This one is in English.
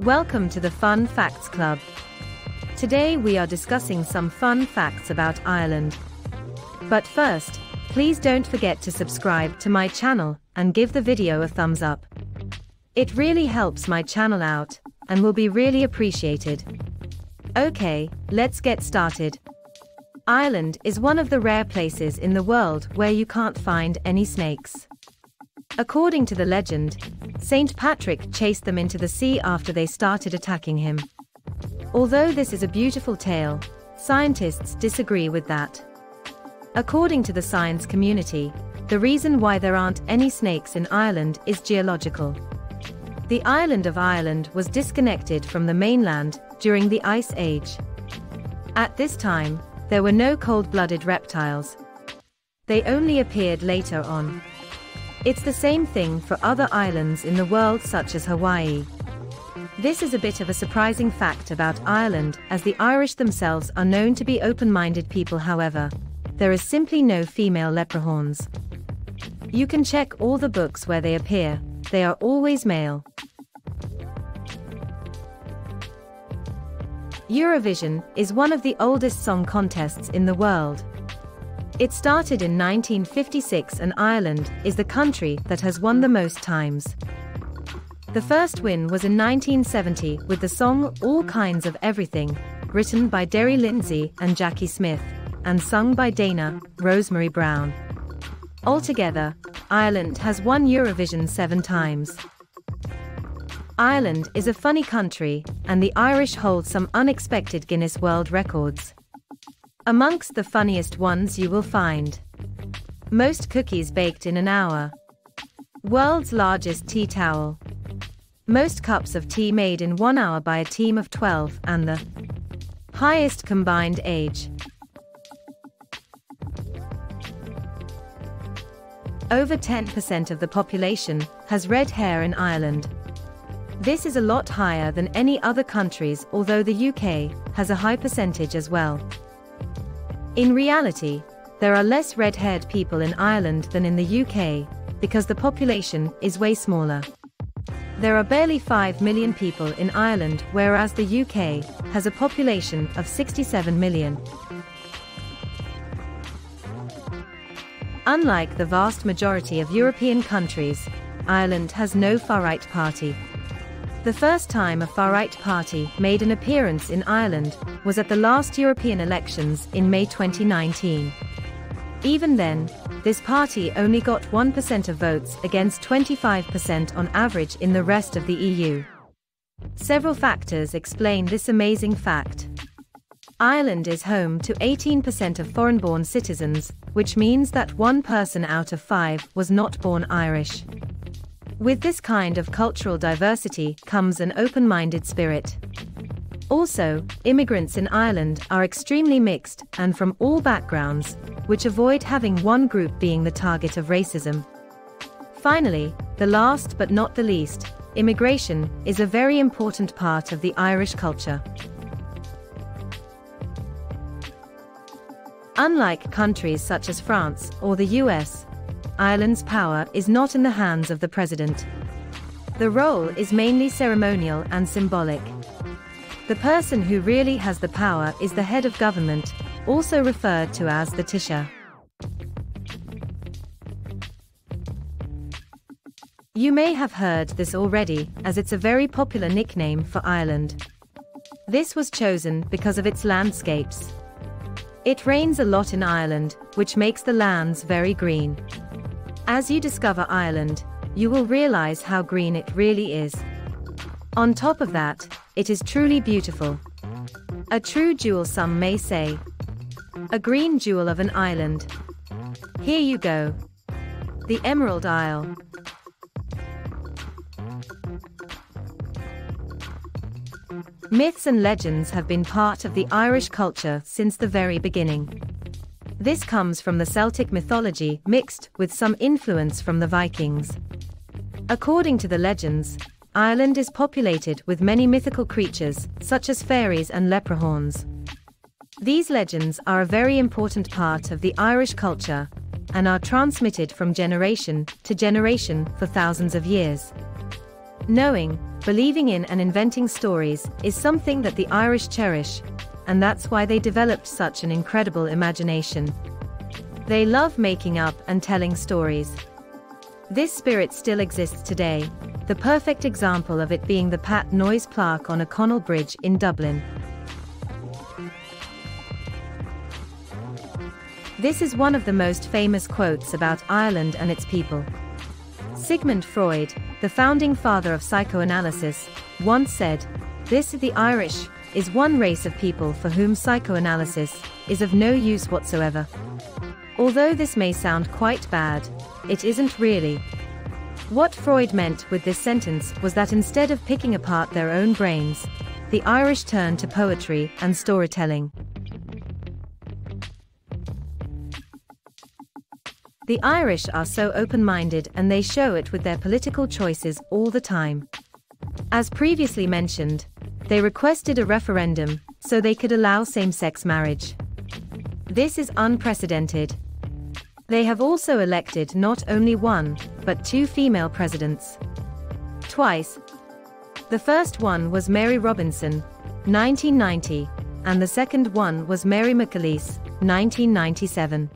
Welcome to the Fun Facts Club. Today we are discussing some fun facts about Ireland. But first, please don't forget to subscribe to my channel and give the video a thumbs up. It really helps my channel out and will be really appreciated. Okay, let's get started. Ireland is one of the rare places in the world where you can't find any snakes. According to the legend, Saint Patrick chased them into the sea after they started attacking him. Although this is a beautiful tale, scientists disagree with that. According to the science community, the reason why there aren't any snakes in Ireland is geological. The island of Ireland was disconnected from the mainland during the Ice Age. At this time, there were no cold-blooded reptiles. They only appeared later on. It's the same thing for other islands in the world such as Hawaii. This is a bit of a surprising fact about Ireland, as the Irish themselves are known to be open-minded people. However, there is simply no female leprechauns. You can check all the books where they appear, they are always male. Eurovision is one of the oldest song contests in the world. It started in 1956 and Ireland is the country that has won the most times. The first win was in 1970 with the song All Kinds of Everything, written by Derry Lindsay and Jackie Smith, and sung by Dana Rosemary Brown. Altogether, Ireland has won Eurovision 7 times. Ireland is a funny country, and the Irish hold some unexpected Guinness World Records. Amongst the funniest ones you will find: most cookies baked in an hour, world's largest tea towel, most cups of tea made in 1 hour by a team of 12, and the highest combined age. Over 10% of the population has red hair in Ireland. This is a lot higher than any other countries, although the UK has a high percentage as well. In reality, there are less red-haired people in Ireland than in the UK, because the population is way smaller. There are barely 5 million people in Ireland, whereas the UK has a population of 67 million. Unlike the vast majority of European countries, Ireland has no FarRight Party. The first time a FarRight Party made an appearance in Ireland was at the last European elections in May 2019. Even then, this party only got 1% of votes against 25% on average in the rest of the EU. Several factors explain this amazing fact. Ireland is home to 18% of foreign-born citizens, which means that 1 person out of 5 was not born Irish. With this kind of cultural diversity comes an open-minded spirit. Also, immigrants in Ireland are extremely mixed and from all backgrounds, which avoid having one group being the target of racism. Finally, the last but not the least, immigration is a very important part of the Irish culture. Unlike countries such as France or the US, Ireland's power is not in the hands of the president. The role is mainly ceremonial and symbolic. The person who really has the power is the head of government, also referred to as the Taoiseach. You may have heard this already, as it's a very popular nickname for Ireland. This was chosen because of its landscapes. It rains a lot in Ireland, which makes the lands very green. As you discover Ireland, you will realize how green it really is. On top of that, it is truly beautiful. A true jewel, some may say. A green jewel of an island. Here you go. The Emerald Isle. Myths and legends have been part of the Irish culture since the very beginning. This comes from the Celtic mythology mixed with some influence from the Vikings. According to the legends, Ireland is populated with many mythical creatures, such as fairies and leprechauns. These legends are a very important part of the Irish culture and are transmitted from generation to generation for thousands of years. Knowing, believing in and inventing stories is something that the Irish cherish, and that's why they developed such an incredible imagination. They love making up and telling stories. This spirit still exists today, the perfect example of it being the Pat Noise plaque on O'Connell Bridge in Dublin. This is one of the most famous quotes about Ireland and its people. Sigmund Freud, the founding father of psychoanalysis, once said, "The Irish is one race of people for whom psychoanalysis is of no use whatsoever." Although this may sound quite bad, it isn't really. What Freud meant with this sentence was that instead of picking apart their own brains, the Irish turned to poetry and storytelling. The Irish are so open-minded, and they show it with their political choices all the time. As previously mentioned, they requested a referendum so they could allow same-sex marriage. This is unprecedented. They have also elected not only one, but two female presidents. Twice. The first one was Mary Robinson, 1990, and the second one was Mary McAleese, 1997.